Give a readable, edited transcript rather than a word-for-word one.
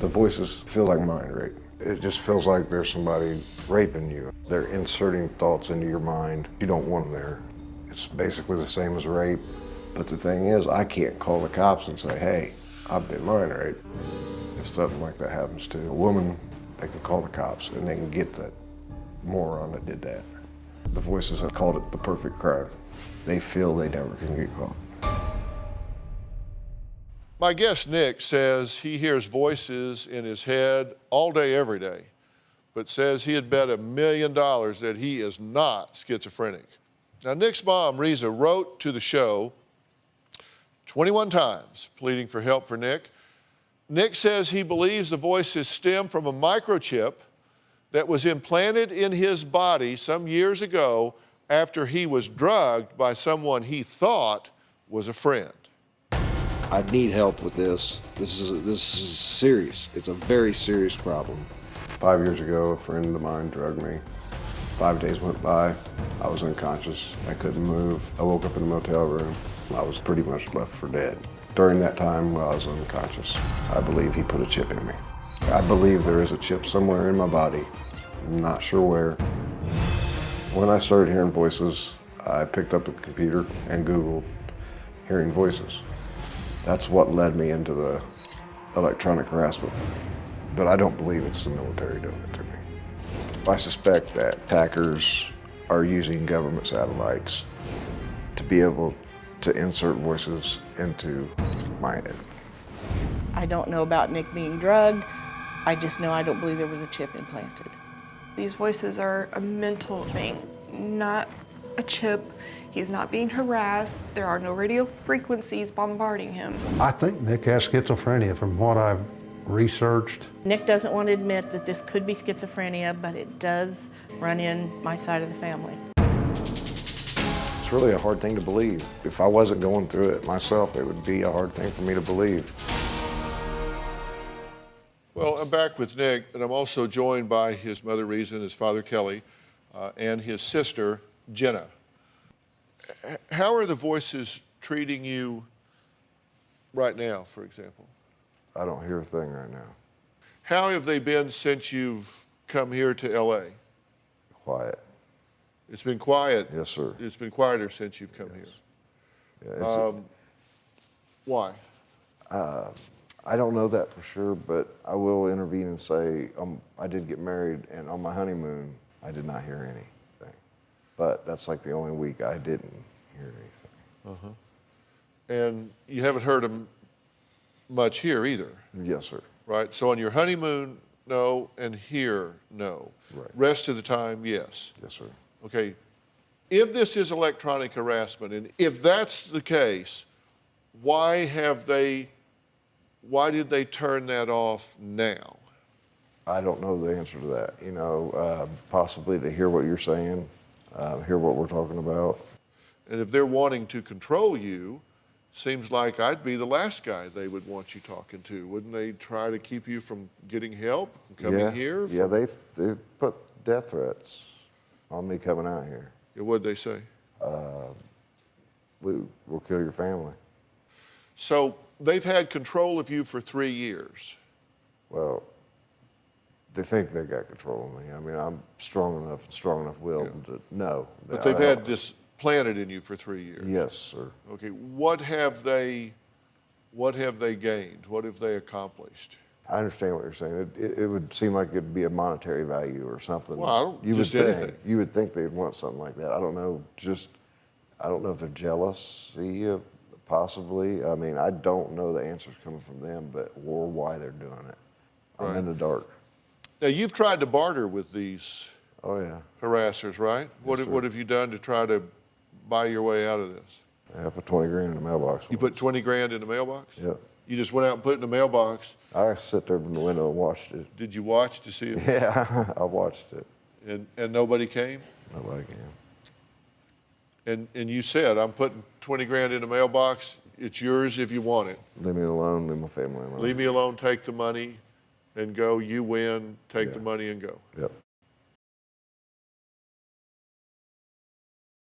The voices feel like mind rape. It just feels like there's somebody raping you. They're inserting thoughts into your mind. You don't want them there. It's basically the same as rape. But the thing is, I can't call the cops and say, hey, I've been mind raped. If something like that happens to a woman, they can call the cops and they can get that moron that did that. The voices have called it the perfect crime. They feel they never can get caught. My guest, Nick, says he hears voices in his head all day, every day, but says he'd bet $1 million that he is not schizophrenic. Now, Nick's mom, Reza, wrote to the show 21 times pleading for help for Nick. Nick says he believes the voices stem from a microchip that was implanted in his body some years ago after he was drugged by someone he thought was a friend. I need help with this. This is serious. It's a very serious problem. 5 years ago, a friend of mine drugged me. 5 days went by. I was unconscious. I couldn't move. I woke up in a motel room. I was pretty much left for dead. During that time while I was unconscious, I believe he put a chip in me. I believe there is a chip somewhere in my body. I'm not sure where. When I started hearing voices, I picked up the computer and Googled hearing voices. That's what led me into the electronic harassment. But I don't believe it's the military doing it to me. I suspect that attackers are using government satellites to be able to insert voices into my head. I don't know about Nick being drugged. I just know I don't believe there was a chip implanted. These voices are a mental thing, not a chip. He's not being harassed. There are no radio frequencies bombarding him. I think Nick has schizophrenia from what I've researched. Nick doesn't want to admit that this could be schizophrenia, but it does run in my side of the family. It's really a hard thing to believe. If I wasn't going through it myself, it would be a hard thing for me to believe. Well, I'm back with Nick, and I'm also joined by his mother, Reza, and his father, Kelly, and his sister, Jenna. How are the voices treating you right now, for example? I don't hear a thing right now. How have they been since you've come here to LA? Quiet. It's been quiet. Yes, sir. It's been quieter since you've come here. Yeah, Why? I don't know that for sure, but I will intervene and say I did get married, and on my honeymoon, I did not hear anything. But that's like the only week I didn't hear anything. And you haven't heard them much here either. Yes, sir. Right? So on your honeymoon, no, and here, no. Right. Rest of the time, yes. Yes, sir. Okay. If this is electronic harassment, and if that's the case, why did they turn that off now? I don't know the answer to that. You know, possibly to hear what you're saying, hear what we're talking about. And if they're wanting to control you, seems like I'd be the last guy they would want you talking to. Wouldn't they try to keep you from getting help, coming here? Yeah, they put death threats on me coming out here. Yeah, what'd they say? We'll kill your family. So they've had control of you for 3 years. Well, they think they got control of me. I mean, I'm strong enough willed to know. But they've had this planted in you for 3 years. Yes, sir. Okay, what have they gained? What have they accomplished? I understand what you're saying. It would seem like it'd be a monetary value or something. Well, anything. You would think they'd want something like that. I don't know. I don't know if they're jealousy, possibly. I mean, I don't know the answers coming from them, or why they're doing it. I'm in the dark. Now, you've tried to barter with these harassers, right? Yes, What have you done to try to buy your way out of this? I put 20 grand in the mailbox. You put 20 grand in the mailbox? Yep. You just went out and put it in the mailbox? I sat there in the window and watched it. Did you watch to see it? Yeah, I watched it. And nobody came? Nobody came. And you said, I'm putting 20 grand in the mailbox. It's yours if you want it. Leave me alone, leave my family alone. Leave me alone, take the money and go. You win, take the money and go. Yep.